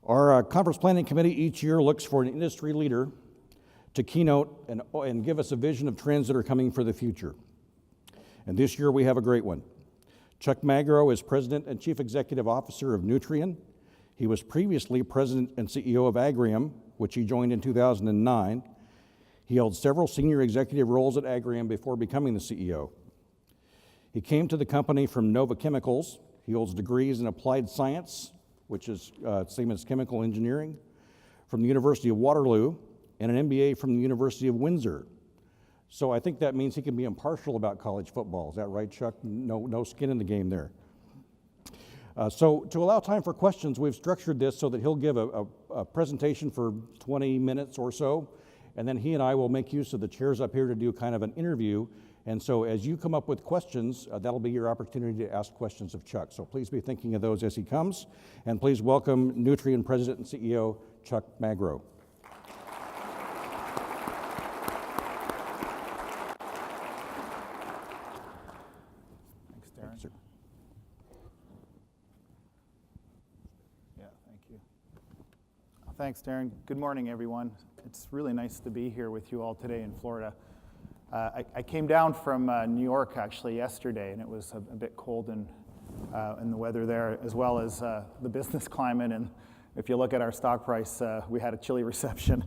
Our conference planning committee each year looks for an industry leader to keynote and give us a vision of trends that are coming for the future. And this year we have a great one. Chuck Magro is President and Chief Executive Officer of Nutrien. He was previously President and CEO of Agrium, which he joined in 2009. He held several senior executive roles at Agrium before becoming the CEO. He came to the company from Nova Chemicals. He holds degrees in applied science, which is same as chemical engineering, from the University of Waterloo, and an MBA from the University of Windsor. So I think that means he can be impartial about college football. Is that right, Chuck? No skin in the game there. So to allow time for questions, we've structured this so that he'll give a presentation for 20 minutes or so, and then he and I will make use of the chairs up here to do kind of an interview. And so as you come up with questions, that'll be your opportunity to ask questions of Chuck. So please be thinking of those as he comes. And please welcome Nutrien President and CEO, Chuck Magro. Thanks, Darren. Thanks, sir. Yeah, thank you. Thanks, Darren. Good morning, everyone. It's really nice to be here with you all today in Florida. I came down from New York actually yesterday, and it was a bit cold in the weather there, as well as the business climate. And if you look at our stock price, we had a chilly reception.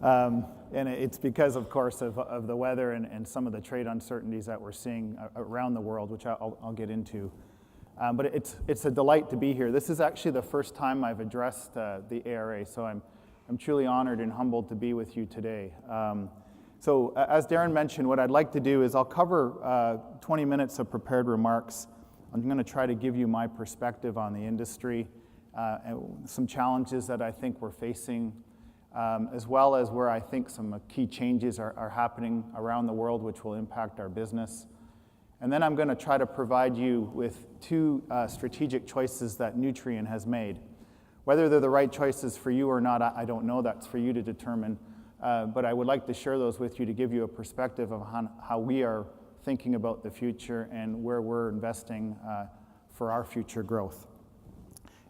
And it's because, of course, of the weather and some of the trade uncertainties that we're seeing around the world, which I'll get into. But it's a delight to be here. This is actually the first time I've addressed the ARA, so I'm truly honored and humbled to be with you today. So as Darren mentioned, what I'd like to do is I'll cover 20 minutes of prepared remarks. I'm going to try to give you my perspective on the industry, and some challenges that I think we're facing, as well as where I think some key changes are happening around the world which will impact our business. And then I'm going to try to provide you with two strategic choices that Nutrien has made. Whether they're the right choices for you or not, I don't know. That's for you to determine. But I would like to share those with you to give you a perspective of how we are thinking about the future and where we're investing for our future growth.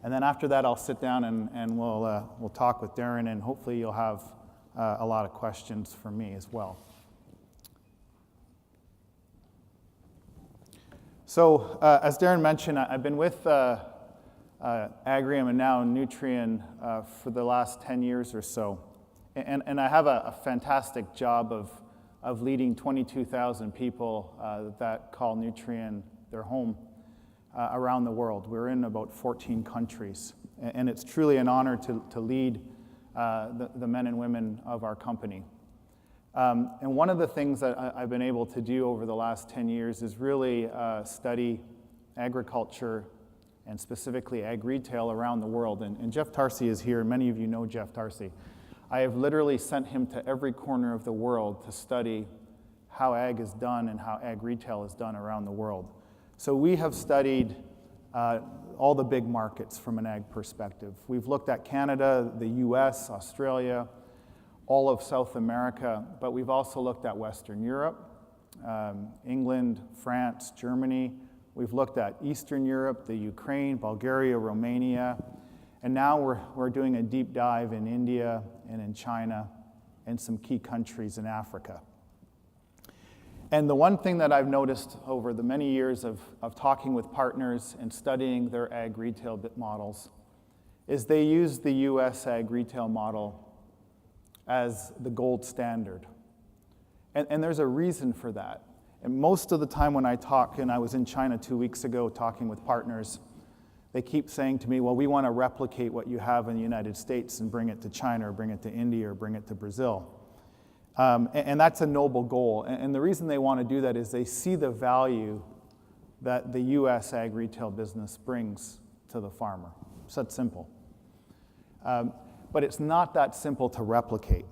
And then after that, I'll sit down and we'll talk with Darren, and hopefully you'll have a lot of questions for me as well. So as Darren mentioned, I've been with Agrium and now Nutrien for the last 10 years or so. And I have a fantastic job of leading 22,000 people that call Nutrien their home around the world. We're in about 14 countries. And it's truly an honor to lead the men and women of our company. And one of the things that I've been able to do over the last 10 years is really study agriculture and specifically ag retail around the world. And Jeff Tarsi is here. Many of you know Jeff Tarsi. I have literally sent him to every corner of the world to study how ag is done and how ag retail is done around the world. So we have studied all the big markets from an ag perspective. We've looked at Canada, the US, Australia, all of South America, but we've also looked at Western Europe, England, France, Germany. We've looked at Eastern Europe, the Ukraine, Bulgaria, Romania, and now we're doing a deep dive in India and in China and some key countries in Africa. And the one thing that I've noticed over the many years of talking with partners and studying their ag retail models is they use the US ag retail model as the gold standard. And there's a reason for that. And most of the time when I talk, and I was in China 2 weeks ago talking with partners, they keep saying to me, well, we want to replicate what you have in the United States and bring it to China or bring it to India or bring it to Brazil. And that's a noble goal. And the reason they want to do that is they see the value that the US ag retail business brings to the farmer. It's that simple. But it's not that simple to replicate.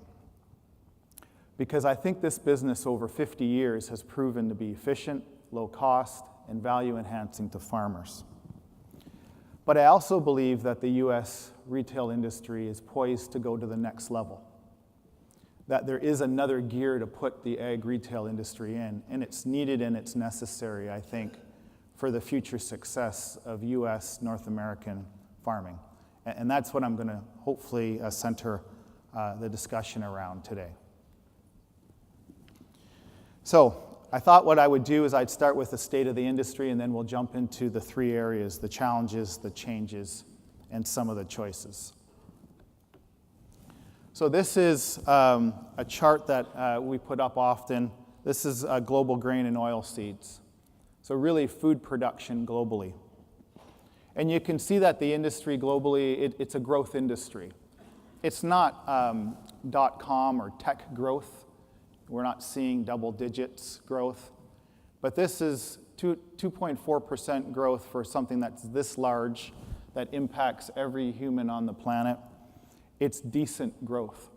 Because I think this business over 50 years has proven to be efficient, low cost, and value enhancing to farmers. But I also believe that the US retail industry is poised to go to the next level. That there is another gear to put the ag retail industry in, and it's needed and it's necessary, I think, for the future success of US North American farming. And that's what I'm going to hopefully center the discussion around today. So I thought what I would do is I'd start with the state of the industry, and then we'll jump into the three areas: the challenges, the changes, and some of the choices. So this is a chart that we put up often. This is global grain and oil seeds. So really food production globally. And you can see that the industry globally, it's a growth industry. It's not .com or tech growth. We're not seeing double digits growth. But this is 2.4% growth for something that's this large, that impacts every human on the planet. It's decent growth.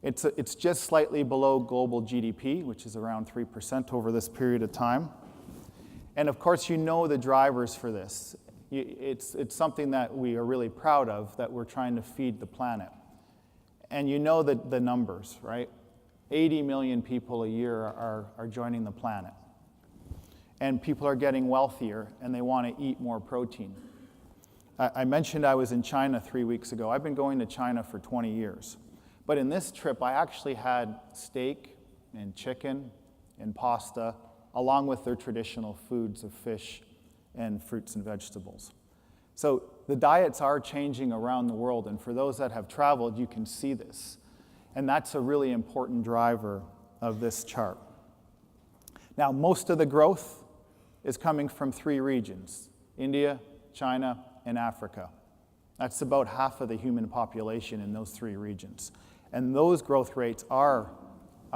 It's just slightly below global GDP, which is around 3% over this period of time. And of course, you know the drivers for this. It's something that we are really proud of, that we're trying to feed the planet. And you know the numbers, right? 80 million people a year are joining the planet. And people are getting wealthier, and they want to eat more protein. I mentioned I was in China 3 weeks ago. I've been going to China for 20 years. But in this trip, I actually had steak and chicken and pasta, along with their traditional foods of fish and fruits and vegetables. So the diets are changing around the world, and for those that have traveled, you can see this. And that's a really important driver of this chart. Now, most of the growth is coming from three regions: India, China, and Africa. That's about half of the human population in those three regions. And those growth rates are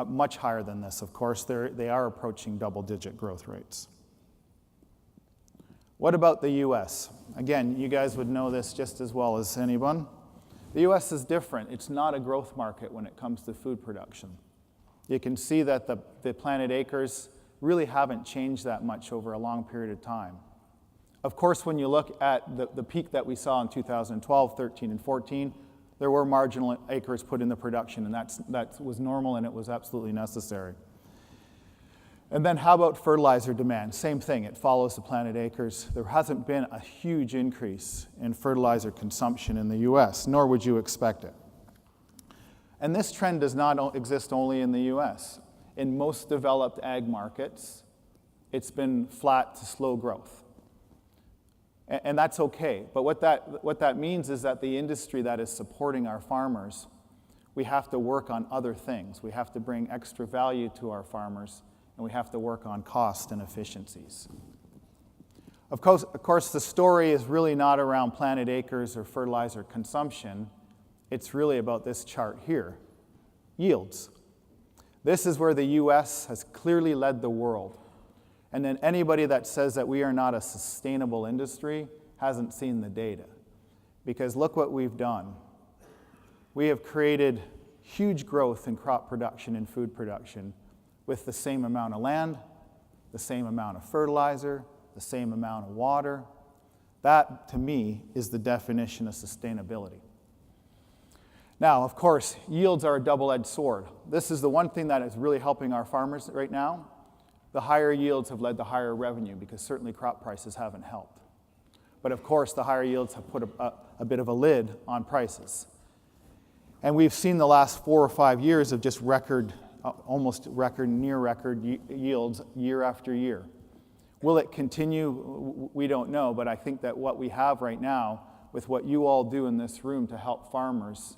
much higher than this, of course. They are approaching double-digit growth rates. What about the U.S.? Again, you guys would know this just as well as anyone. The U.S. is different. It's not a growth market when it comes to food production. You can see that the planted acres really haven't changed that much over a long period of time. Of course, when you look at the peak that we saw in 2012, 13, and 14, there were marginal acres put into production, and that was normal, and it was absolutely necessary. And then how about fertilizer demand? Same thing, it follows the planted acres. There hasn't been a huge increase in fertilizer consumption in the US, nor would you expect it. And this trend does not exist only in the US. In most developed ag markets, it's been flat to slow growth. And that's okay. But what that means is that the industry that is supporting our farmers, we have to work on other things. We have to bring extra value to our farmers, and we have to work on cost and efficiencies. Of course, the story is really not around planted acres or fertilizer consumption. It's really about this chart here, yields. This is where the US has clearly led the world. And then anybody that says that we are not a sustainable industry hasn't seen the data. Because look what we've done. We have created huge growth in crop production and food production with the same amount of land, the same amount of fertilizer, the same amount of water. That, to me, is the definition of sustainability. Now, of course, yields are a double-edged sword. This is the one thing that is really helping our farmers right now. The higher yields have led to higher revenue because certainly crop prices haven't helped. But of course, the higher yields have put a bit of a lid on prices. And we've seen the last 4 or 5 years of just almost near record yields year after year. Will it continue? We don't know, but I think that what we have right now, with what you all do in this room to help farmers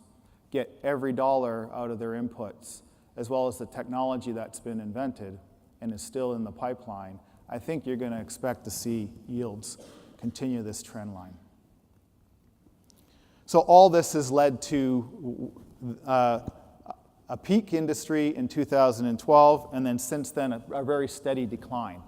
get every dollar out of their inputs, as well as the technology that's been invented and is still in the pipeline, I think you're going to expect to see yields continue this trend line. So all this has led to a peak industry in 2012, and then since then a very steady decline.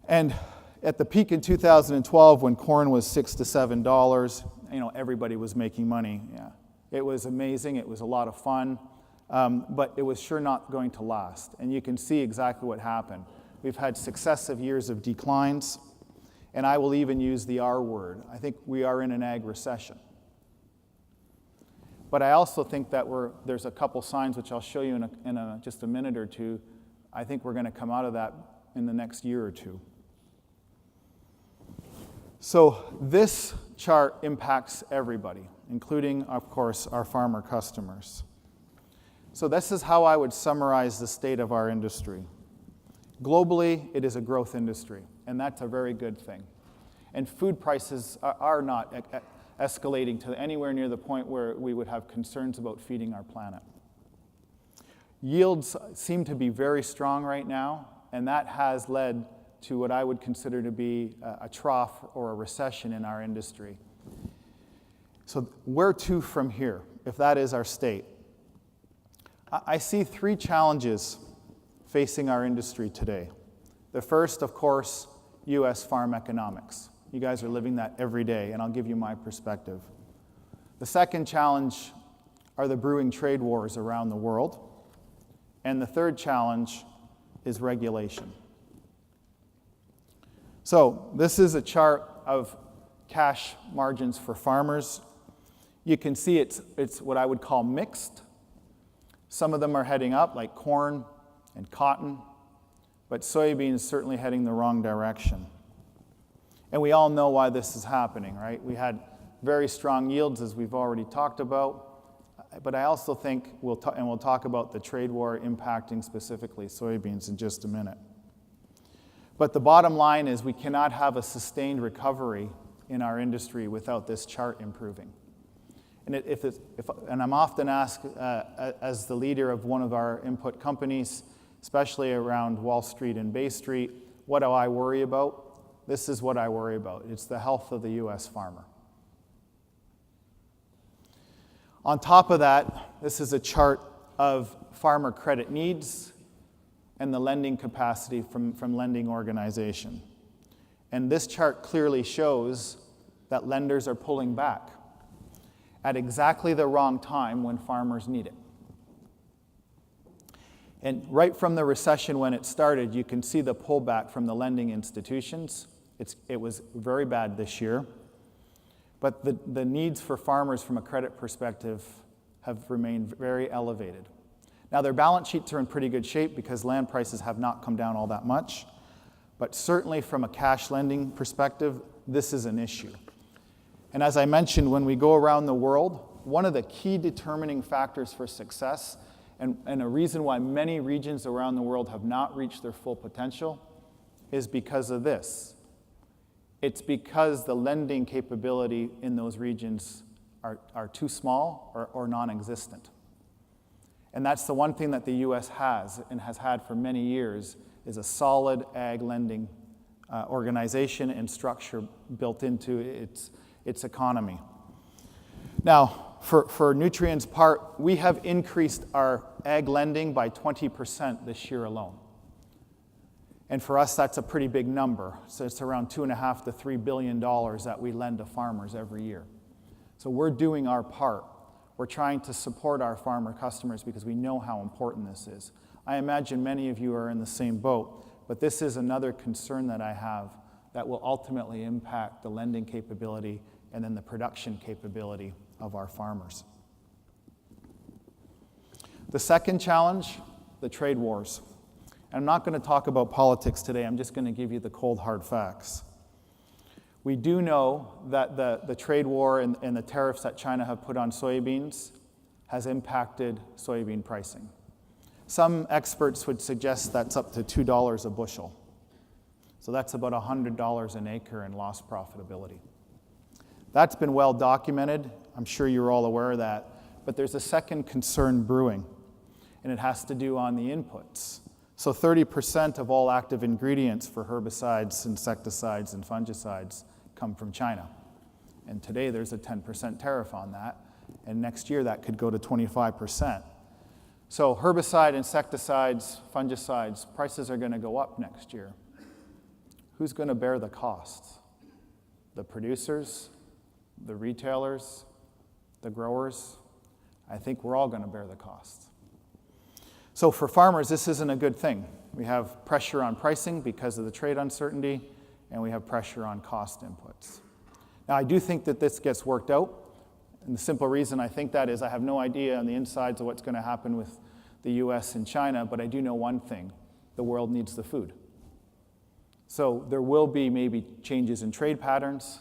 And at the peak in 2012, when corn was $6 to $7, everybody was making money. Yeah, it was amazing. It was a lot of fun. But it was sure not going to last. And you can see exactly what happened. We've had successive years of declines, and I will even use the R word. I think we are in an ag recession. But I also think that there's a couple signs, which I'll show you in just a minute or two. I think we're going to come out of that in the next year or two. So this chart impacts everybody, including, of course, our farmer customers. So this is how I would summarize the state of our industry. Globally, it is a growth industry, and that's a very good thing. And food prices are not escalating to anywhere near the point where we would have concerns about feeding our planet. Yields seem to be very strong right now, and that has led to what I would consider to be a trough or a recession in our industry. So where to from here, if that is our state? I see three challenges facing our industry today. The first, of course, U.S. farm economics. You guys are living that every day, and I'll give you my perspective. The second challenge are the brewing trade wars around the world. And the third challenge is regulation. So this is a chart of cash margins for farmers. You can see it's what I would call mixed. Some of them are heading up, like corn and cotton, but soybeans certainly heading the wrong direction. And we all know why this is happening, right? We had very strong yields, as we've already talked about, but I also think we'll talk about the trade war impacting specifically soybeans in just a minute. But the bottom line is we cannot have a sustained recovery in our industry without this chart improving. And I'm often asked, as the leader of one of our input companies, especially around Wall Street and Bay Street, what do I worry about? This is what I worry about. It's the health of the U.S. farmer. On top of that, this is a chart of farmer credit needs and the lending capacity from lending organization. And this chart clearly shows that lenders are pulling back at exactly the wrong time when farmers need it. And right from the recession when it started, you can see the pullback from the lending institutions. It was very bad this year. But the needs for farmers from a credit perspective have remained very elevated. Now, their balance sheets are in pretty good shape because land prices have not come down all that much. But certainly from a cash lending perspective, this is an issue. And as I mentioned, when we go around the world, one of the key determining factors for success and a reason why many regions around the world have not reached their full potential is because of this. It's because the lending capability in those regions are too small or non-existent. And that's the one thing that the U.S. has and has had for many years is a solid ag lending organization and structure built into its economy. Now, for Nutrien's part, we have increased our ag lending by 20% this year alone. And for us, that's a pretty big number. So it's around $2.5 to $3 billion that we lend to farmers every year. So we're doing our part. We're trying to support our farmer customers because we know how important this is. I imagine many of you are in the same boat, but this is another concern that I have that will ultimately impact the lending capability and then the production capability of our farmers. The second challenge, the trade wars. I'm not going to talk about politics today. I'm just going to give you the cold, hard facts. We do know that the trade war and the tariffs that China have put on soybeans has impacted soybean pricing. Some experts would suggest that's up to $2 a bushel. So that's about $100 an acre in lost profitability. That's been well documented. I'm sure you're all aware of that. But there's a second concern brewing, and it has to do on the inputs. So 30% of all active ingredients for herbicides, insecticides, and fungicides come from China. And today there's a 10% tariff on that, and next year that could go to 25%. So herbicide, insecticides, fungicides, prices are going to go up next year. Who's going to bear the costs? The producers, the retailers, the growers? I think we're all going to bear the costs. So for farmers, this isn't a good thing. We have pressure on pricing because of the trade uncertainty, and we have pressure on cost inputs. Now, I do think that this gets worked out, and the simple reason I think that is I have no idea on the insides of what's going to happen with the U.S. and China, but I do know one thing. The world needs the food. So there will be maybe changes in trade patterns,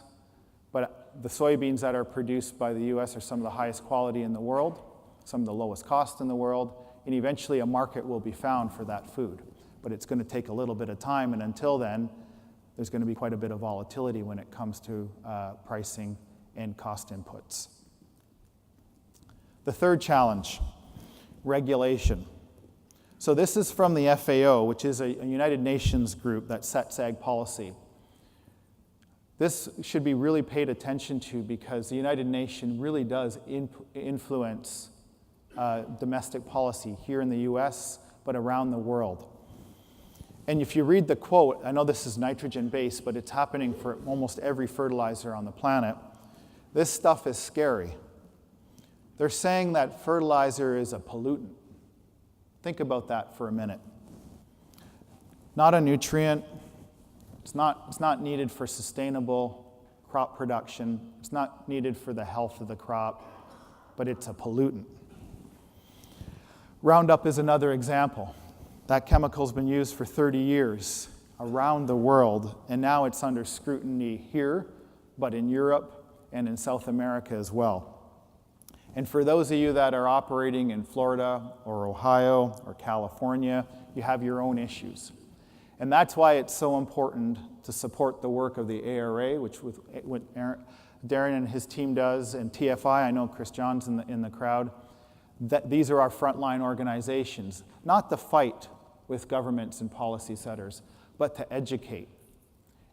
but the soybeans that are produced by the US are some of the highest quality in the world, some of the lowest cost in the world, and eventually a market will be found for that food. But it's going to take a little bit of time, and until then, there's going to be quite a bit of volatility when it comes to pricing and cost inputs. The third challenge, regulation. So this is from the FAO, which is a United Nations group that sets ag policy. This should be really paid attention to because the United Nations really does influence domestic policy here in the US, but around the world. And if you read the quote, I know this is nitrogen-based, but it's happening for almost every fertilizer on the planet. This stuff is scary. They're saying that fertilizer is a pollutant. Think about that for a minute. Not a nutrient. It's not needed for sustainable crop production. It's not needed for the health of the crop, but it's a pollutant. Roundup is another example. That chemical's been used for 30 years around the world, and now it's under scrutiny here, but in Europe and in South America as well. And for those of you that are operating in Florida or Ohio or California, you have your own issues. And that's why it's so important to support the work of the ARA, which what Darren and his team does, and TFI, I know Chris John's in the crowd. That these are our frontline organizations, not to fight with governments and policy setters, but to educate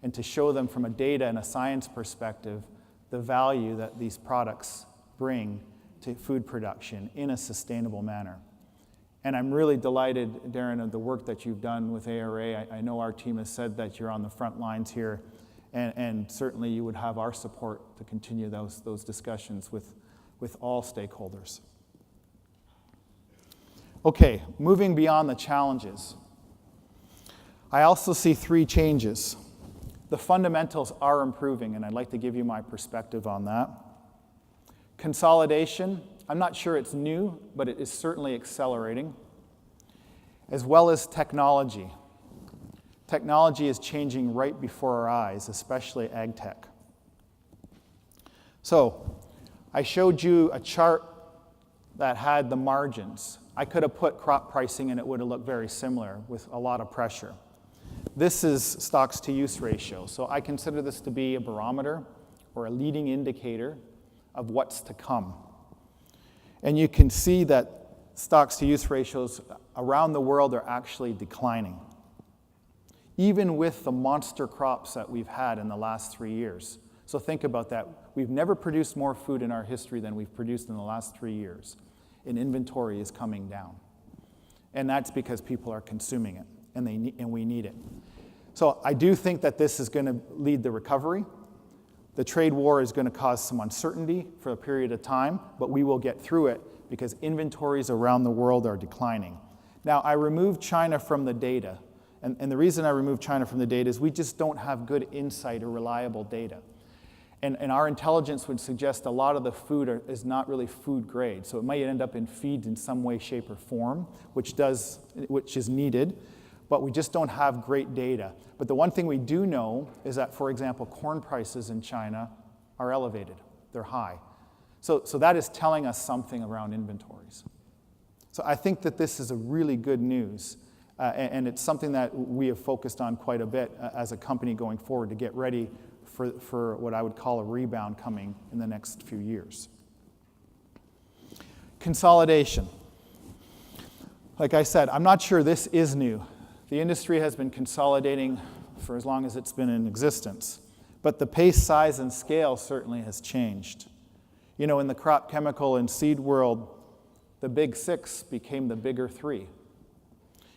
and to show them from a data and a science perspective the value that these products bring to food production in a sustainable manner. And I'm really delighted, Darren, of the work that you've done with ARA. I know our team has said that you're on the front lines here, and certainly you would have our support to continue those discussions with all stakeholders. Okay, moving beyond the challenges. I also see three changes. The fundamentals are improving, and I'd like to give you my perspective on that. Consolidation, I'm not sure it's new, but it is certainly accelerating, as well as technology. Technology is changing right before our eyes, especially ag tech. So, I showed you a chart that had the margins. I could have put crop pricing and it would have looked very similar with a lot of pressure. This is stocks to use ratio. So I consider this to be a barometer or a leading indicator of what's to come. And you can see that stocks to use ratios around the world are actually declining, even with the monster crops that we've had in the last 3 years. So think about that. We've never produced more food in our history than we've produced in the last 3 years. And inventory is coming down. And that's because people are consuming it, and we need it. So I do think that this is going to lead the recovery. The trade war is going to cause some uncertainty for a period of time, but we will get through it because inventories around the world are declining. Now, I removed China from the data, and the reason I removed China from the data is we just don't have good insight or reliable data. And our intelligence would suggest a lot of the food is not really food grade, so it might end up in feeds in some way, shape, or form, which is needed, but we just don't have great data. But the one thing we do know is that, for example, corn prices in China are elevated. They're high. So that is telling us something around inventories. So I think that this is a really good news, and it's something that we have focused on quite a bit as a company going forward to get ready for what I would call a rebound coming in the next few years. Consolidation. Like I said, I'm not sure this is new. The industry has been consolidating for as long as it's been in existence, but the pace, size, and scale certainly has changed. You know, in the crop, chemical, and seed world, the big six became the bigger three.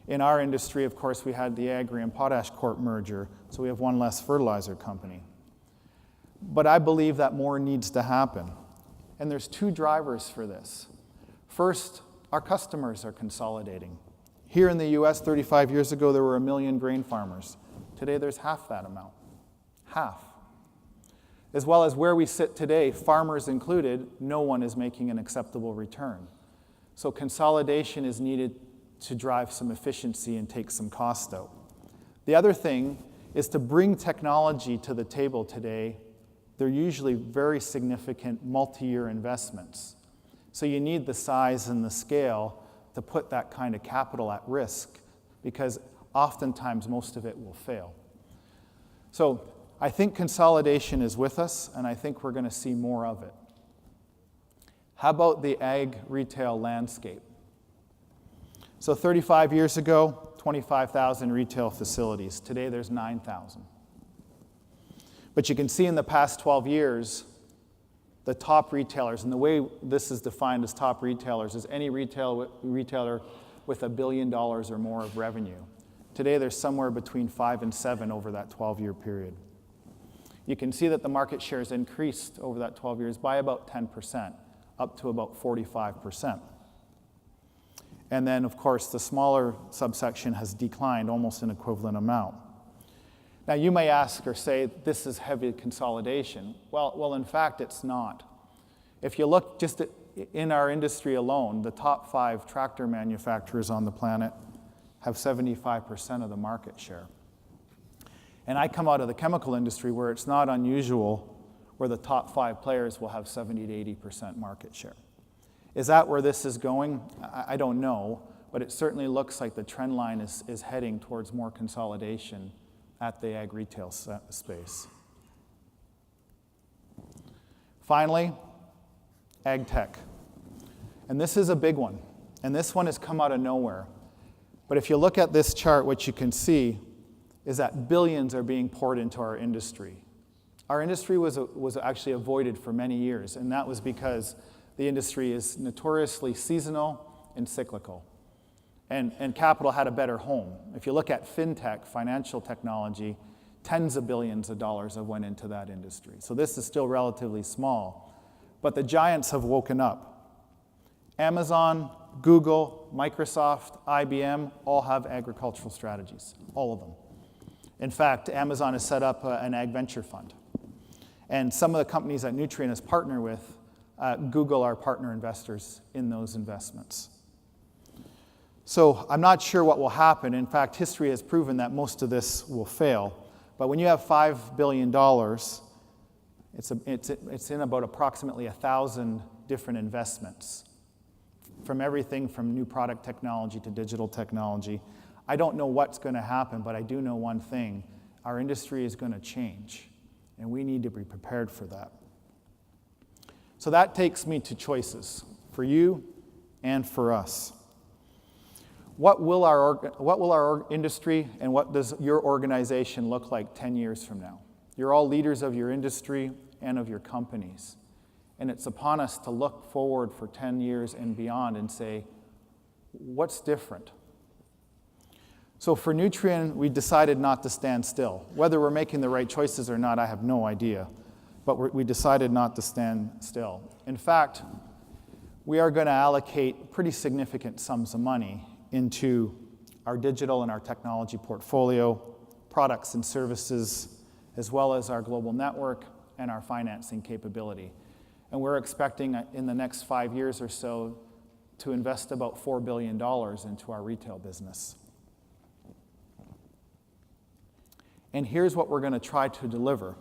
In our industry, of course, we had the Agri and Potash Corp merger, so we have one less fertilizer company. But I believe that more needs to happen. And there's two drivers for this. First, our customers are consolidating. Here in the US, 35 years ago, there were 1 million grain farmers. Today, there's half that amount. Half. As well as where we sit today, farmers included, no one is making an acceptable return. So consolidation is needed to drive some efficiency and take some cost out. The other thing is to bring technology to the table today. They're usually very significant multi-year investments. So you need the size and the scale to put that kind of capital at risk, because oftentimes most of it will fail. So I think consolidation is with us, and I think we're going to see more of it. How about the ag retail landscape? So 35 years ago, 25,000 retail facilities. Today there's 9,000. But you can see in the past 12 years, the top retailers, and the way this is defined as top retailers is any retailer with $1 billion or more of revenue. Today there's somewhere between 5 and 7 over that 12-year period. You can see that the market share has increased over that 12 years by about 10%, up to about 45%. And then, of course, the smaller subsection has declined almost an equivalent amount. Now, you may ask or say, this is heavy consolidation. Well, in fact, it's not. If you look just in our industry alone, the top 5 tractor manufacturers on the planet have 75% of the market share. And I come out of the chemical industry where it's not unusual where the top 5 players will have 70 to 80% market share. Is that where this is going? I don't know, but it certainly looks like the trend line is heading towards more consolidation at the ag retail space. Finally, ag tech. And this is a big one. And this one has come out of nowhere. But if you look at this chart, what you can see is that billions are being poured into our industry. Our industry was actually avoided for many years, and that was because the industry is notoriously seasonal and cyclical. And capital had a better home. If you look at fintech, financial technology, tens of billions of dollars have went into that industry. So this is still relatively small. But the giants have woken up. Amazon, Google, Microsoft, IBM all have agricultural strategies, all of them. In fact, Amazon has set up an ag venture fund. And some of the companies that Nutrien has partnered with, Google are partner investors in those investments. So I'm not sure what will happen. In fact, history has proven that most of this will fail. But when you have $5 billion, it's in about approximately 1,000 different investments, from everything from new product technology to digital technology. I don't know what's going to happen, but I do know one thing. Our industry is going to change, and we need to be prepared for that. So that takes me to choices for you and for us. What will our industry and what does your organization look like 10 years from now? You're all leaders of your industry and of your companies. And it's upon us to look forward for 10 years and beyond and say, what's different? So for Nutrien, we decided not to stand still. Whether we're making the right choices or not, I have no idea. But we decided not to stand still. In fact, we are going to allocate pretty significant sums of money into our digital and our technology portfolio, products and services, as well as our global network and our financing capability. And we're expecting in the next 5 years or so to invest about $4 billion into our retail business. And here's what we're going to try to deliver.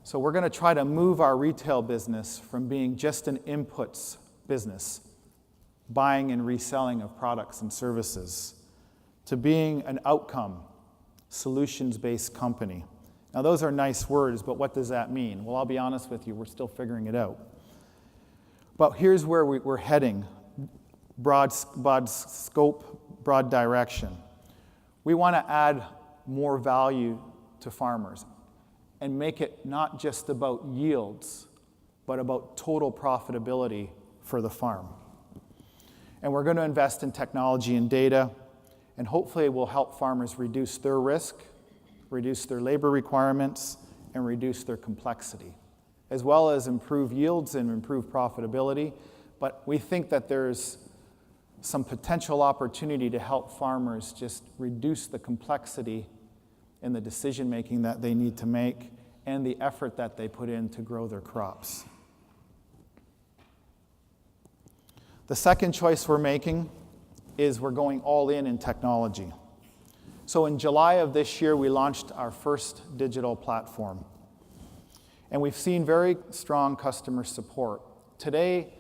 So we're going to try to move our retail business from being just an inputs business, buying and reselling of products and services, to being an outcome, solutions-based company. Now, those are nice words, but what does that mean? Well, I'll be honest with you, we're still figuring it out. But here's where we're heading. Broad scope, broad direction. We want to add more value to farmers and make it not just about yields, but about total profitability for the farm. And we're going to invest in technology and data, and hopefully it will help farmers reduce their risk, reduce their labor requirements, and reduce their complexity, as well as improve yields and improve profitability. But we think that there's some potential opportunity to help farmers just reduce the complexity in the decision-making that they need to make and the effort that they put in to grow their crops. The second choice we're making is we're going all in technology. So in July of this year, we launched our first digital platform. And we've seen very strong customer support. Today,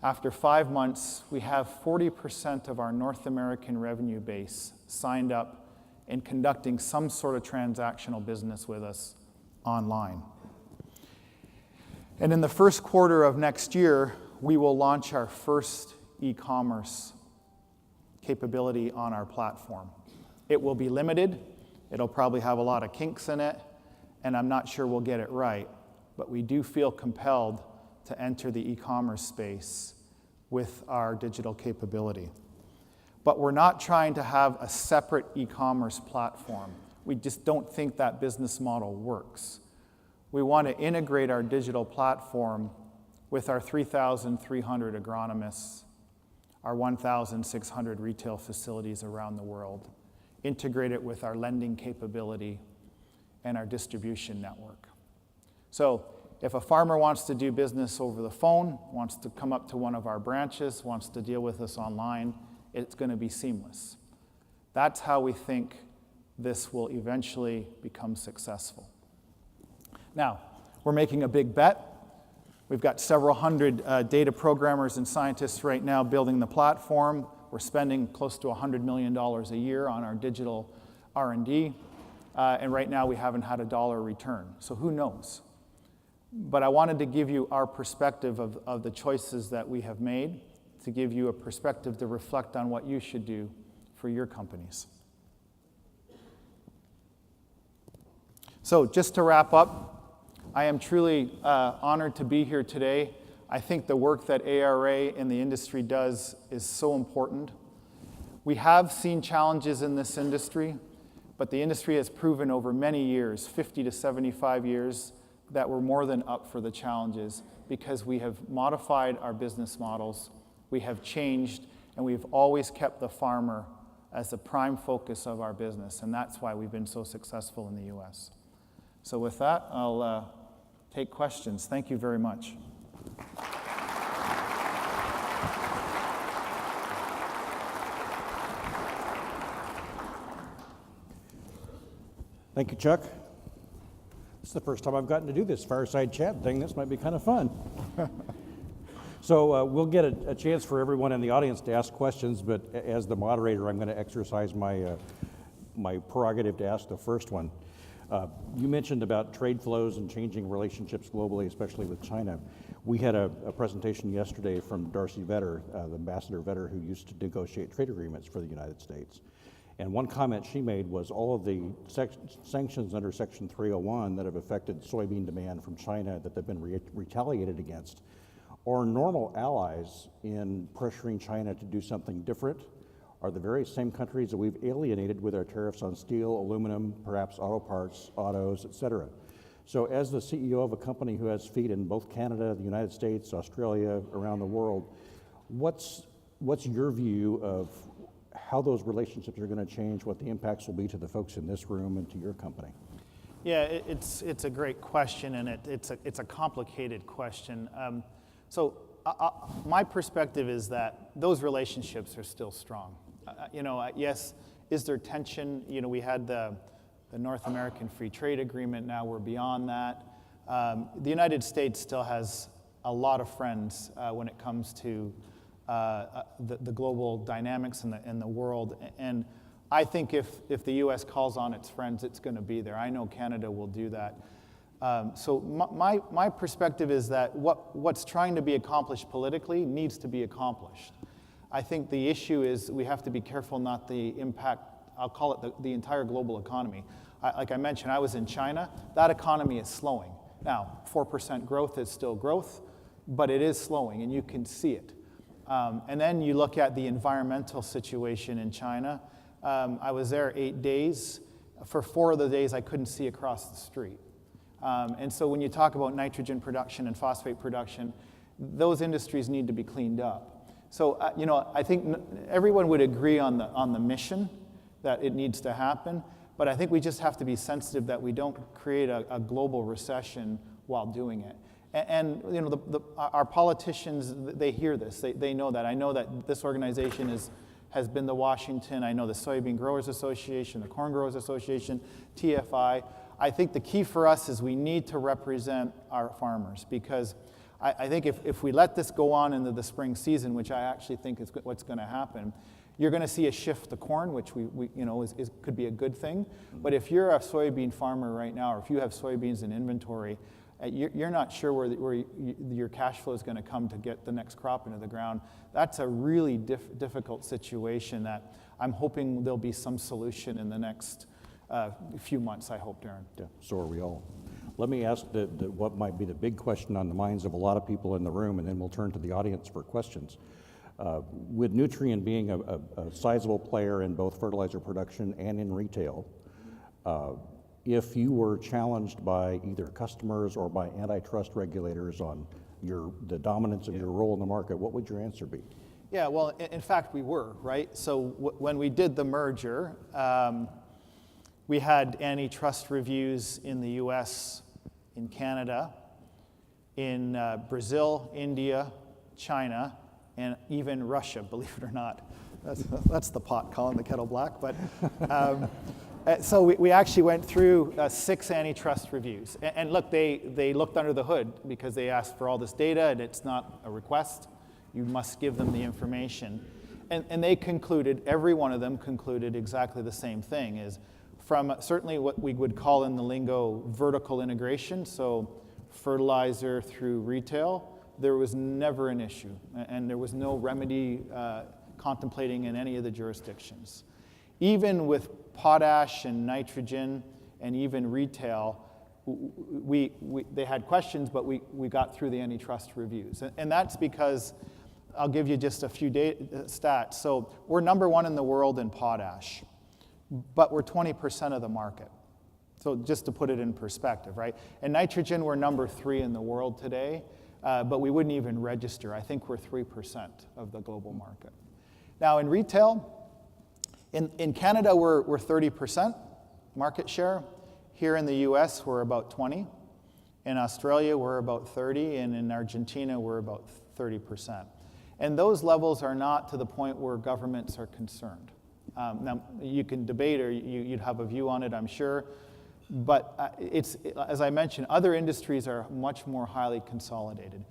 after 5 months, we have 40% of our North American revenue base signed up and conducting some sort of transactional business with us online. And in the first quarter of next year, we will launch our first e-commerce capability on our platform. It will be limited. It'll probably have a lot of kinks in it, and I'm not sure we'll get it right. But we do feel compelled to enter the e-commerce space with our digital capability. But we're not trying to have a separate e-commerce platform. We just don't think that business model works. We want to integrate our digital platform with our 3,300 agronomists, our 1,600 retail facilities around the world, integrate it with our lending capability and our distribution network. So if a farmer wants to do business over the phone, wants to come up to one of our branches, wants to deal with us online, it's going to be seamless. That's how we think this will eventually become successful. Now, we're making a big bet. We've got several hundred data programmers and scientists right now building the platform. We're spending close to $100 million a year on our digital R&D, and right now we haven't had a dollar return, so who knows? But I wanted to give you our perspective of the choices that we have made, to give you a perspective to reflect on what you should do for your companies. So just to wrap up, I am truly honored to be here today. I think the work that ARA and the industry does is so important. We have seen challenges in this industry, but the industry has proven over many years, 50 to 75 years, that we're more than up for the challenges because we have modified our business models, we have changed, and we've always kept the farmer as the prime focus of our business, and that's why we've been so successful in the U.S. So with that, I'll take questions. Thank you very much. Thank you, Chuck. This is the first time I've gotten to do this fireside chat thing. This might be kind of fun. So we'll get a chance for everyone in the audience to ask questions, but as the moderator, I'm going to exercise my prerogative to ask the first one. You mentioned about trade flows and changing relationships globally, especially with China. We had a presentation yesterday from Darcy Vetter, the Ambassador Vetter, who used to negotiate trade agreements for the United States. And one comment she made was all of the sanctions under Section 301 that have affected soybean demand from China that they've been retaliated against are normal allies in pressuring China to do something different, are the very same countries that we've alienated with our tariffs on steel, aluminum, perhaps auto parts, autos, et cetera. So as the CEO of a company who has feet in both Canada, the United States, Australia, around the world, what's your view of how those relationships are going to change, what the impacts will be to the folks in this room and to your company? Yeah, it's a great question, and it's a complicated question. So my perspective is that those relationships are still strong. Yes, is there tension? We had the North American Free Trade Agreement. Now we're beyond that. The United States still has a lot of friends when it comes to the global dynamics in the world. And I think if the U.S. calls on its friends, it's going to be there. I know Canada will do that. So my perspective is that what's trying to be accomplished politically needs to be accomplished. I think the issue is we have to be careful not to impact, I'll call it the entire global economy. Like I mentioned, I was in China. That economy is slowing. Now, 4% growth is still growth, but it is slowing, and you can see it. And then you look at the environmental situation in China. I was there 8 days. For 4 of the days, I couldn't see across the street. And so when you talk about nitrogen production and phosphate production, those industries need to be cleaned up. So, I think everyone would agree on the mission that it needs to happen, but I think we just have to be sensitive that we don't create a global recession while doing it. And our politicians, they hear this. They know that. I know that this organization has been the Washington, I know the Soybean Growers Association, the Corn Growers Association, TFI. I think the key for us is we need to represent our farmers, because I think if we let this go on into the spring season, which I actually think is what's going to happen, you're going to see a shift to corn, which could be a good thing. But if you're a soybean farmer right now, or if you have soybeans in inventory, you're not sure where your cash flow is going to come to get the next crop into the ground. That's a really difficult situation that I'm hoping there'll be some solution in the next few months, I hope, Darren. Yeah, so are we all. Let me ask what might be the big question on the minds of a lot of people in the room, and then we'll turn to the audience for questions. With Nutrien being a sizable player in both fertilizer production and in retail, if you were challenged by either customers or by antitrust regulators on the dominance of your role in the market, what would your answer be? Yeah, well, in fact, we were, right? So when we did the merger, we had antitrust reviews in the US, in Canada, in Brazil, India, China, and even Russia, believe it or not. That's the pot calling the kettle black. But so we actually went through 6 antitrust reviews. And look, they looked under the hood because they asked for all this data, and it's not a request. You must give them the information. And they concluded, every one of them concluded exactly the same thing, is from certainly what we would call in the lingo vertical integration, so fertilizer through retail, there was never an issue, and there was no remedy contemplating in any of the jurisdictions. Even with potash and nitrogen and even retail, they had questions, but we got through the antitrust reviews. And that's because, I'll give you just a few stats. So we're number 1 in the world in potash, but we're 20% of the market. So just to put it in perspective, right? In nitrogen, we're number 3 in the world today, but we wouldn't even register. I think we're 3% of the global market. Now in retail, in Canada, we're 30% market share. Here in the US, we're about 20. In Australia, we're about 30, and in Argentina, we're about 30%. And those levels are not to the point where governments are concerned. Now, you can debate, or you'd have a view on it, I'm sure, but as I mentioned, other industries are much more highly consolidated.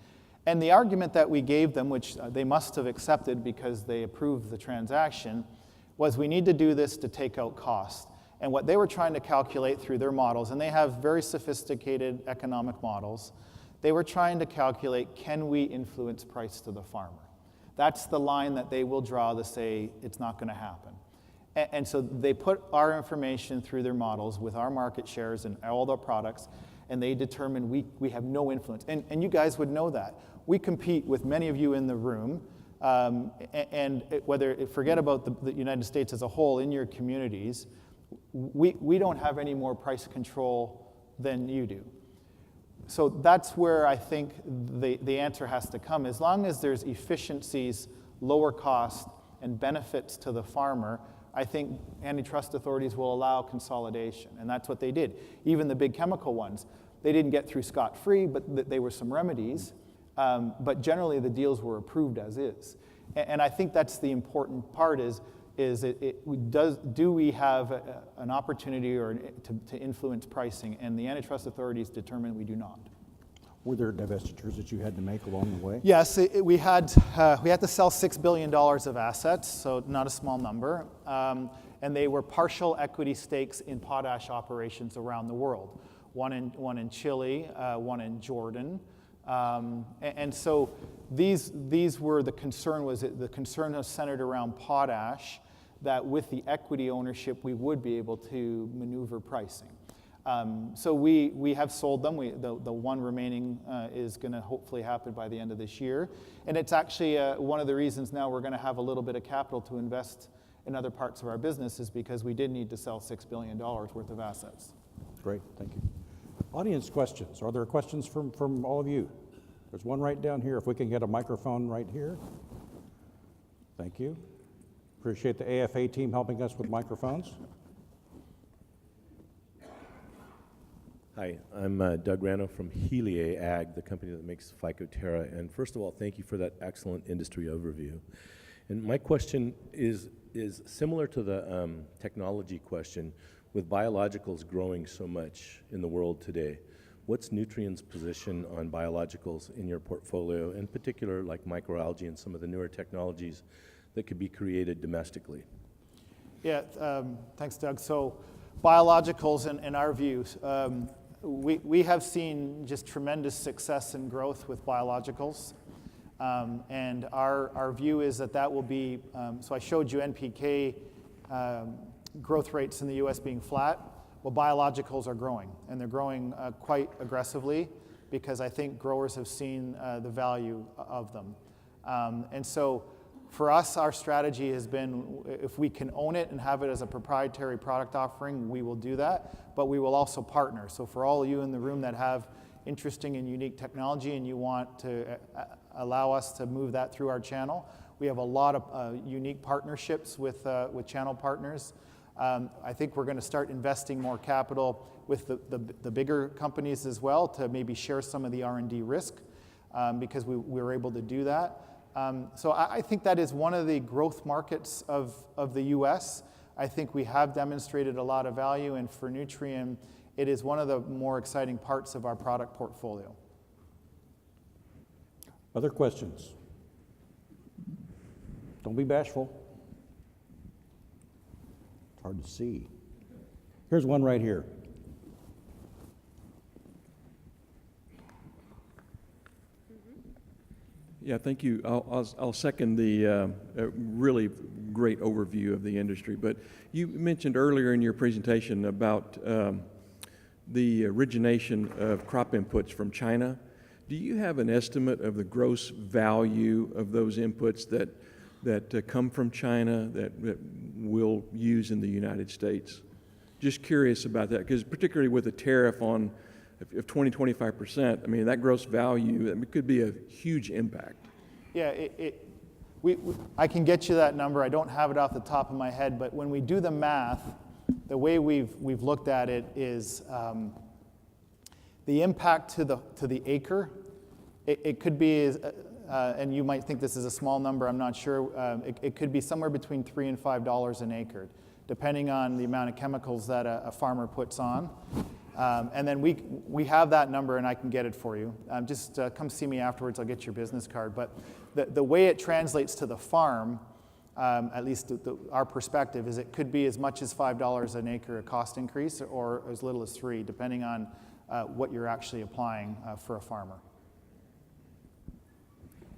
And the argument that we gave them, which they must have accepted because they approved the transaction, was we need to do this to take out cost. And what they were trying to calculate through their models, and they have very sophisticated economic models, they were trying to calculate, can we influence price to the farmer? That's the line that they will draw to say it's not going to happen. And so they put our information through their models with our market shares and all the products, and they determined we have no influence. And you guys would know that. We compete with many of you in the room, forget about the United States as a whole in your communities, we don't have any more price control than you do. So that's where I think the answer has to come. As long as there's efficiencies, lower cost, and benefits to the farmer, I think antitrust authorities will allow consolidation, and that's what they did. Even the big chemical ones, they didn't get through scot-free, but there were some remedies, but generally the deals were approved as is. And I think that's the important part do we have an opportunity to influence pricing, and the antitrust authorities determined we do not. Were there divestitures that you had to make along the way? Yes, we had to sell $6 billion of assets, so not a small number, and they were partial equity stakes in potash operations around the world. One in Chile, one in Jordan, and so these were the concern was centered around potash, that with the equity ownership we would be able to maneuver pricing. So we have sold them. The one remaining is going to hopefully happen by the end of this year. And it's actually one of the reasons now we're going to have a little bit of capital to invest in other parts of our business, is because we did need to sell $6 billion worth of assets. Great, thank you. Audience questions. Are there questions from all of you? There's one right down here. If we can get a microphone right here. Thank you. Appreciate the AFA team helping us with microphones. Hi, I'm Doug Rano from Helier Ag, the company that makes Phycoterra. And first of all, thank you for that excellent industry overview. And my question is similar to the technology question. With biologicals growing so much in the world today, what's Nutrien's position on biologicals in your portfolio, in particular like microalgae and some of the newer technologies that could be created domestically? Yeah, thanks, Doug. So biologicals, in our views, we have seen just tremendous success and growth with biologicals. And our view is that will be, so I showed you NPK growth rates in the U.S. being flat. Well, biologicals are growing, and they're growing quite aggressively because I think growers have seen the value of them. And so for us, our strategy has been, if we can own it and have it as a proprietary product offering, we will do that, but we will also partner. So for all of you in the room that have interesting and unique technology and you want to allow us to move that through our channel, we have a lot of unique partnerships with channel partners. I think we're going to start investing more capital with the bigger companies as well to maybe share some of the R&D risk because we were able to do that. So I think that is one of the growth markets of the U.S. I think we have demonstrated a lot of value, and for Nutrien, it is one of the more exciting parts of our product portfolio. Other questions? Don't be bashful. It's hard to see. Here's one right here. Yeah, thank you. I'll second the really great overview of the industry. But you mentioned earlier in your presentation about the origination of crop inputs from China. Do you have an estimate of the gross value of those inputs that come from China that we'll use in the United States? Just curious about that, because particularly with a tariff on of 20-25%, I mean, that gross value, it could be a huge impact. Yeah, I can get you that number. I don't have it off the top of my head, but when we do the math, the way we've looked at it is the impact to the acre. It could be, and you might think this is a small number, I'm not sure. It could be somewhere between $3 and $5 an acre, depending on the amount of chemicals that a farmer puts on. And then we have that number, and I can get it for you. Just come see me afterwards. I'll get your business card. But the way it translates to the farm, at least our perspective, is it could be as much as $5 an acre a cost increase, or as little as $3, depending on what you're actually applying for a farmer.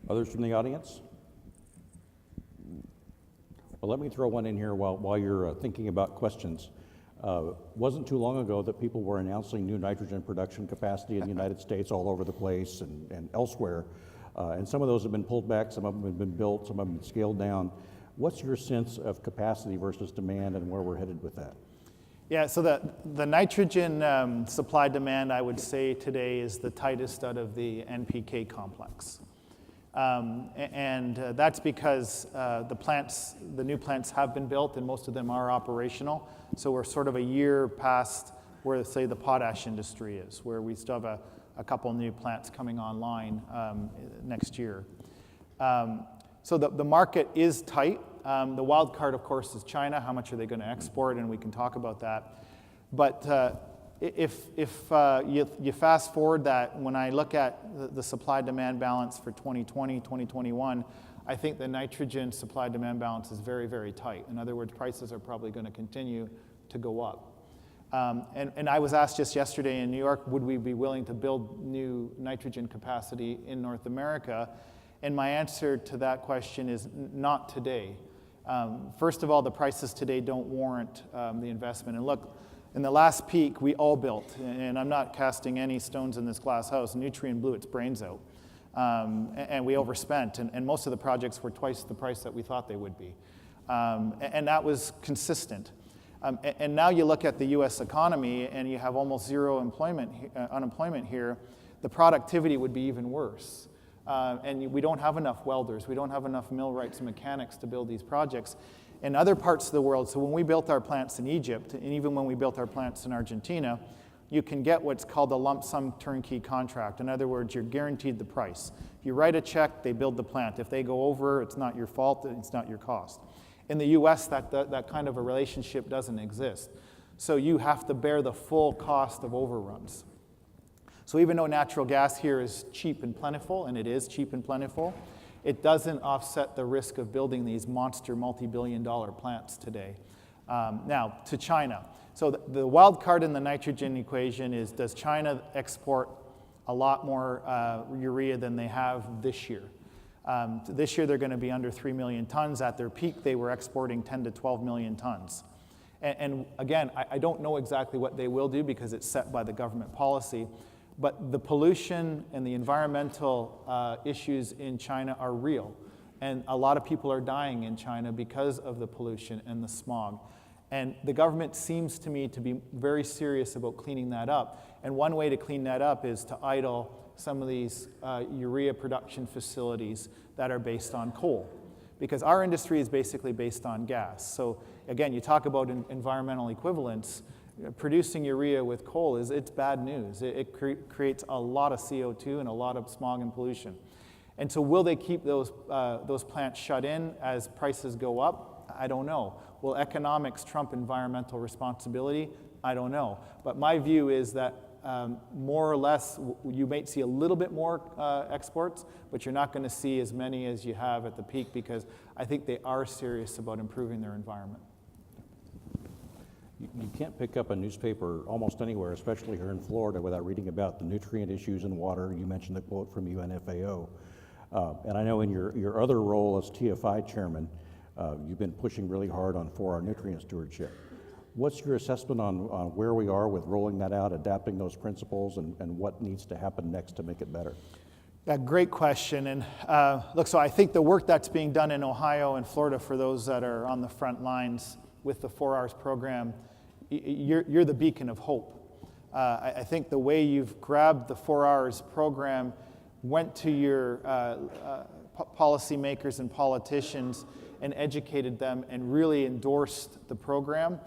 Others from the audience? Well, let me throw one in here while you're thinking about questions. Wasn't too long ago that people were announcing new nitrogen production capacity in the United States all over the place and elsewhere. And some of those have been pulled back, some of them have been built, some of them have been scaled down. What's your sense of capacity versus demand and where we're headed with that? Yeah, so the nitrogen supply demand, I would say today, is the tightest out of the NPK complex. And that's because the new plants have been built and most of them are operational. So we're sort of a year past where, say, the potash industry is, where we still have a couple new plants coming online next year. So the market is tight. The wild card, of course, is China. How much are they going to export? And we can talk about that. But if you fast forward that, when I look at the supply-demand balance for 2020, 2021, I think the nitrogen supply-demand balance is very, very tight. In other words, prices are probably going to continue to go up. And I was asked just yesterday in New York, would we be willing to build new nitrogen capacity in North America? And my answer to that question is not today. First of all, the prices today don't warrant the investment. And look, in the last peak, we all built, and I'm not casting any stones in this glass house, Nutrien blew its brains out. And we overspent, and most of the projects were twice the price that we thought they would be. And that was consistent. And now you look at the U.S. economy, and you have almost zero unemployment here, the productivity would be even worse. And we don't have enough welders, we don't have enough millwrights and mechanics to build these projects. In other parts of the world, so when we built our plants in Egypt, and even when we built our plants in Argentina, you can get what's called a lump sum turnkey contract. In other words, you're guaranteed the price. If you write a check, they build the plant. If they go over, it's not your fault, it's not your cost. In the US, that kind of a relationship doesn't exist. So you have to bear the full cost of overruns. So even though natural gas here is cheap and plentiful, and it is cheap and plentiful, it doesn't offset the risk of building these monster multi-billion-dollar plants today. Now, to China. So the wild card in the nitrogen equation is, does China export a lot more urea than they have this year? This year they're going to be under 3 million tons. At their peak, they were exporting 10 to 12 million tons. And again, I don't know exactly what they will do because it's set by the government policy, but the pollution and the environmental issues in China are real. And a lot of people are dying in China because of the pollution and the smog. And the government seems to me to be very serious about cleaning that up. And one way to clean that up is to idle some of these urea production facilities that are based on coal. Because our industry is basically based on gas. So again, you talk about environmental equivalence. Producing urea with coal it's bad news. It creates a lot of CO2 and a lot of smog and pollution. And so will they keep those plants shut in as prices go up? I don't know. Will economics trump environmental responsibility? I don't know. But my view is that more or less, you might see a little bit more exports, but you're not going to see as many as you have at the peak because I think they are serious about improving their environment. You can't pick up a newspaper almost anywhere, especially here in Florida, without reading about the nutrient issues in water. You mentioned the quote from UNFAO. And I know in your other role as TFI chairman, you've been pushing really hard on 4R nutrient stewardship. What's your assessment on where we are with rolling that out, adapting those principles, and what needs to happen next to make it better? Yeah, great question. And look, so I think the work that's being done in Ohio and Florida for those that are on the front lines with the 4Rs program, you're the beacon of hope. I think the way you've grabbed the 4Rs program, went to your policymakers and politicians and educated them and really endorsed the program,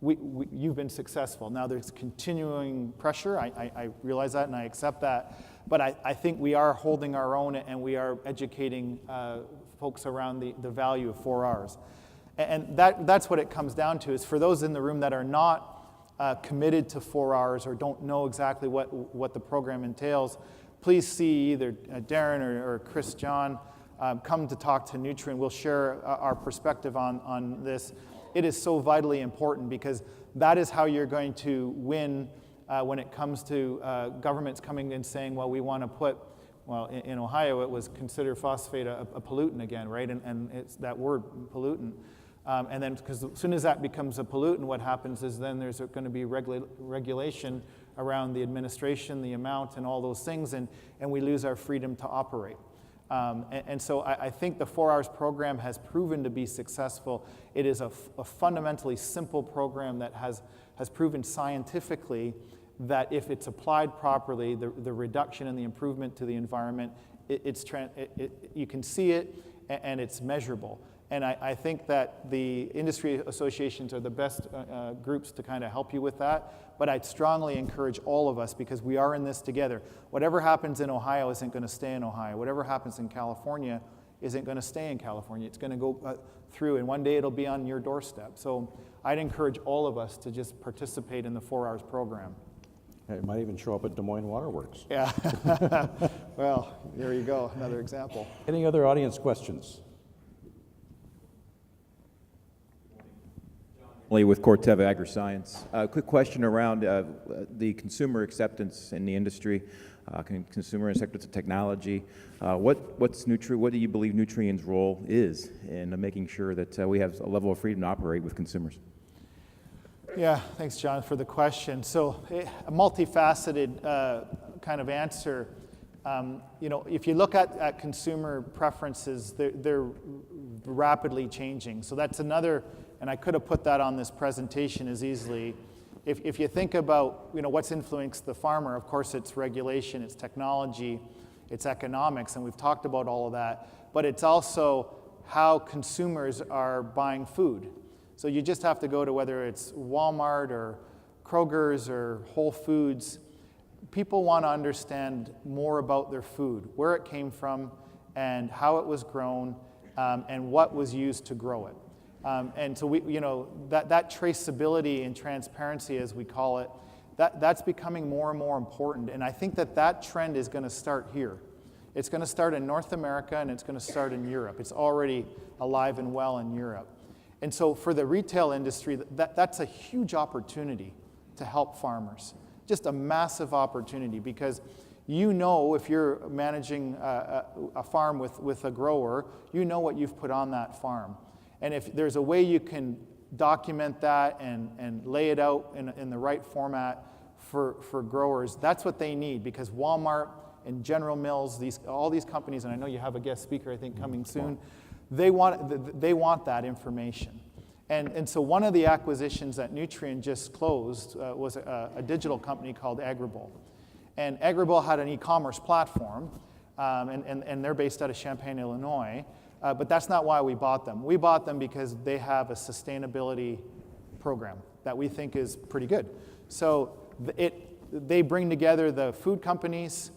you've been successful. Now there's continuing pressure. I realize that and I accept that. But I think we are holding our own and we are educating folks around the value of 4Rs. And that's what it comes down to, is for those in the room that are not committed to 4Rs or don't know exactly what the program entails, please see either Darren or Chris John come to talk to Nutrien. We'll share our perspective on this. It is so vitally important because that is how you're going to win when it comes to governments coming and saying, well, we want to put, well, in Ohio, it was consider phosphate a pollutant again, right? And it's that word, pollutant. And then, because as soon as that becomes a pollutant, what happens is then there's going to be regulation around the administration, the amount, and all those things, and we lose our freedom to operate. And so I think the 4Rs program has proven to be successful. It is a fundamentally simple program that has proven scientifically that if it's applied properly, the reduction and the improvement to the environment, you can see it and it's measurable. And I think that the industry associations are the best groups to kind of help you with that. But I'd strongly encourage all of us, because we are in this together. Whatever happens in Ohio isn't going to stay in Ohio. Whatever happens in California isn't going to stay in California. It's going to go through, and one day it'll be on your doorstep. So I'd encourage all of us to just participate in the 4Rs program. It might even show up at Des Moines Waterworks. Yeah. Well, there you go, another example. Any other audience questions? With Corteva AgriScience. Quick question around the consumer acceptance in the industry, consumer acceptance of technology. What do you believe Nutrien's role is in making sure that we have a level of freedom to operate with consumers? Yeah, thanks, John, for the question. So a multifaceted kind of answer. If you look at consumer preferences, they're rapidly changing. So that's another, and I could have put that on this presentation as easily. If you think about what's influenced the farmer, of course it's regulation, it's technology, it's economics, and we've talked about all of that, but it's also how consumers are buying food. So you just have to go to whether it's Walmart or Kroger's or Whole Foods, people want to understand more about their food, where it came from, and how it was grown, and what was used to grow it. And so that traceability and transparency, as we call it, that's becoming more and more important. And I think that trend is going to start here. It's going to start in North America, and it's going to start in Europe. It's already alive and well in Europe. And so for the retail industry, that's a huge opportunity to help farmers. Just a massive opportunity, because if you're managing a farm with a grower, you know what you've put on that farm. And if there's a way you can document that and lay it out in the right format for growers, that's what they need, because Walmart and General Mills, all these companies, and I know you have a guest speaker, I think, coming soon, they want that information. And so one of the acquisitions that Nutrien just closed was a digital company called Agribul. And Agribul had an e-commerce platform, and they're based out of Champaign, Illinois, but that's not why we bought them. We bought them because they have a sustainability program that we think is pretty good. So they bring together the food companies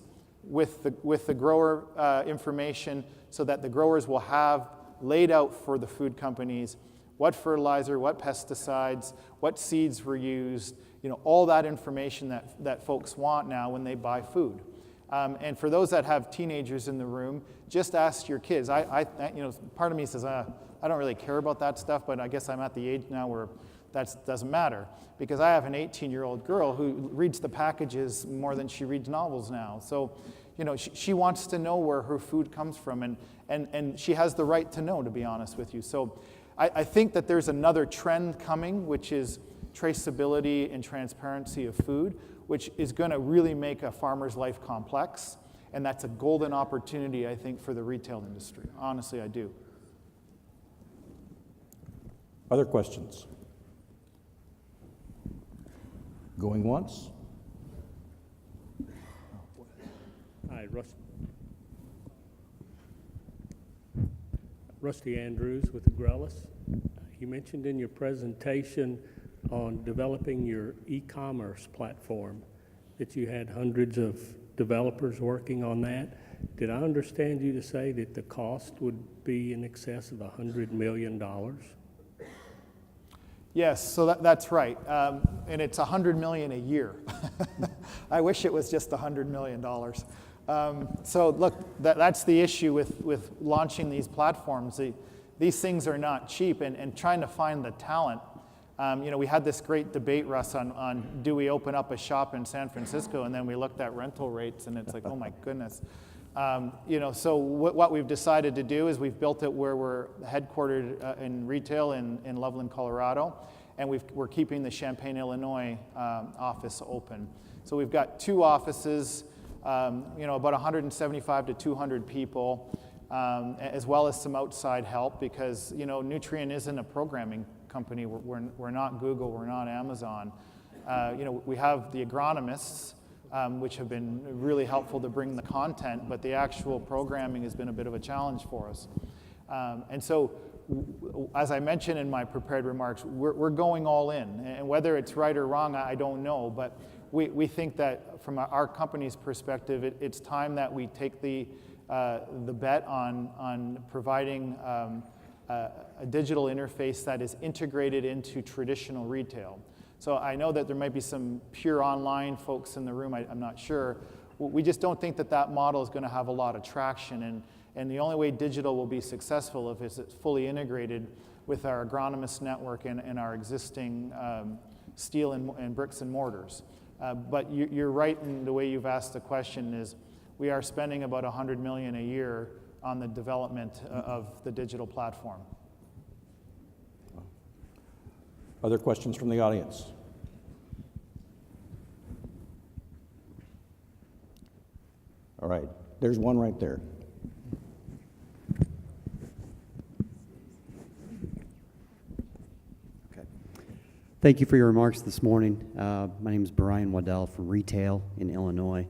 with the grower information, so that the growers will have laid out for the food companies what fertilizer, what pesticides, what seeds were used, all that information that folks want now when they buy food. And for those that have teenagers in the room, just ask your kids. Part of me says, I don't really care about that stuff, but I guess I'm at the age now where that doesn't matter, because I have an 18-year-old girl who reads the packages more than she reads novels now. So, she wants to know where her food comes from, and she has the right to know, to be honest with you. So I think that there's another trend coming, which is traceability and transparency of food, which is going to really make a farmer's life complex, and that's a golden opportunity, I think, for the retail industry. Honestly, I do. Other questions? Going once? Hi, Rusty Andrews with Agrellis. You mentioned in your presentation on developing your e-commerce platform that you had hundreds of developers working on that. Did I understand you to say that the cost would be in excess of $100 million? Yes, so that's right. And it's $100 million a year. I wish it was just $100 million. So look, that's the issue with launching these platforms. These things are not cheap, and trying to find the talent. We had this great debate, Russ, on do we open up a shop in San Francisco, and then we looked at rental rates, and it's like, oh my goodness. So what we've decided to do is we've built it where we're headquartered in retail in Loveland, Colorado, and we're keeping the Champaign, Illinois office open. So we've got 2 offices, about 175 to 200 people, as well as some outside help, because Nutrien isn't a programming company. We're not Google, we're not Amazon. We have the agronomists, which have been really helpful to bring the content, but the actual programming has been a bit of a challenge for us. And so, as I mentioned in my prepared remarks, we're going all in. And whether it's right or wrong, I don't know, but we think that from our company's perspective, it's time that we take the bet on providing a digital interface that is integrated into traditional retail. So I know that there might be some pure online folks in the room, I'm not sure. We just don't think that model is going to have a lot of traction, and the only way digital will be successful if it's fully integrated with our agronomist network and our existing steel and bricks and mortars. But you're right in the way you've asked the question is we are spending about $100 million a year on the development of the digital platform. Other questions from the audience? All right, there's one right there. Okay. Thank you for your remarks this morning. My name is Brian Waddell from retail in Illinois.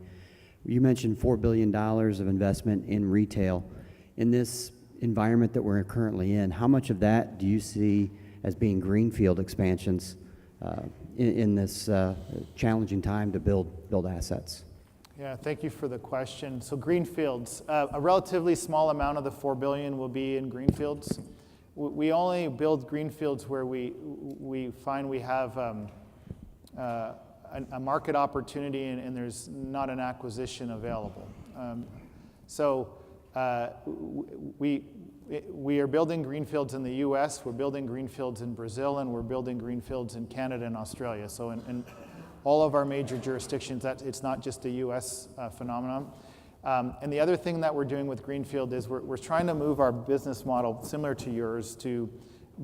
You mentioned $4 billion of investment in retail. In this environment that we're currently in, how much of that do you see as being greenfield expansions in this challenging time to build assets? Yeah, thank you for the question. So greenfields, a relatively small amount of the $4 billion will be in greenfields. We only build greenfields where we find we have a market opportunity and there's not an acquisition available. We are building greenfields in the U.S., we're building greenfields in Brazil, and we're building greenfields in Canada and Australia. So in all of our major jurisdictions, it's not just a U.S. phenomenon. And the other thing that we're doing with greenfield is we're trying to move our business model, similar to yours, to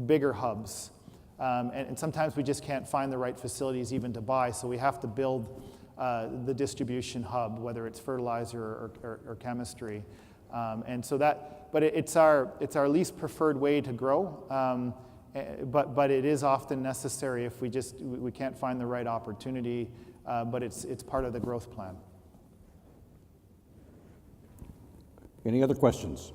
bigger hubs. And sometimes we just can't find the right facilities even to buy, so we have to build the distribution hub, whether it's fertilizer or chemistry. And so but it's our least preferred way to grow, but it is often necessary if we can't find the right opportunity, but it's part of the growth plan. Any other questions?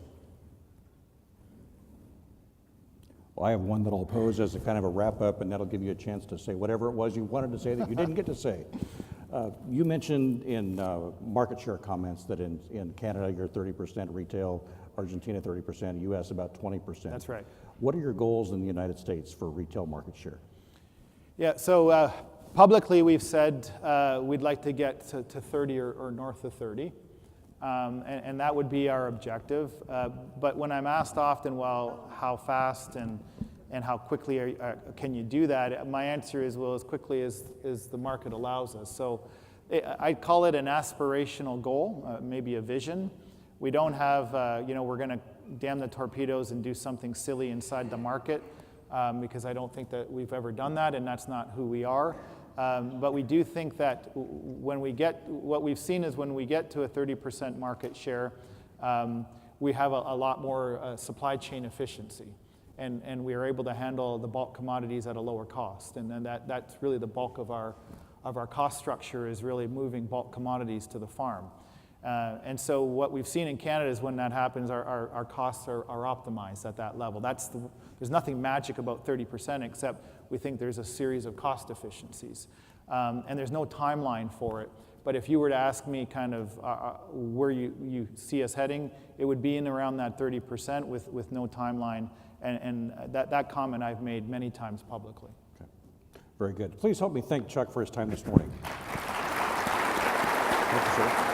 Well, I have one that I'll pose as a kind of a wrap-up, and that'll give you a chance to say whatever it was you wanted to say that you didn't get to say. You mentioned in market share comments that in Canada you're 30% retail, Argentina 30%, US about 20%. That's right. What are your goals in the United States for retail market share? Yeah, so publicly we've said we'd like to get to 30 or north of 30. And that would be our objective. But when I'm asked often, well, how fast and how quickly can you do that, my answer is, well, as quickly as the market allows us. So I'd call it an aspirational goal, maybe a vision. We don't have, we're going to damn the torpedoes and do something silly inside the market, because I don't think that we've ever done that, and that's not who we are. But we do think that what we've seen is when we get to a 30% market share, we have a lot more supply chain efficiency, and we are able to handle the bulk commodities at a lower cost. And then that's really the bulk of our cost structure, is really moving bulk commodities to the farm. And so what we've seen in Canada is when that happens, our costs are optimized at that level. There's nothing magic about 30%, except we think there's a series of cost efficiencies. And there's no timeline for it. But if you were to ask me kind of where you see us heading, it would be in around that 30% with no timeline. And that comment I've made many times publicly. Okay. Very good. Please help me thank Chuck for his time this morning. Thank you, sir.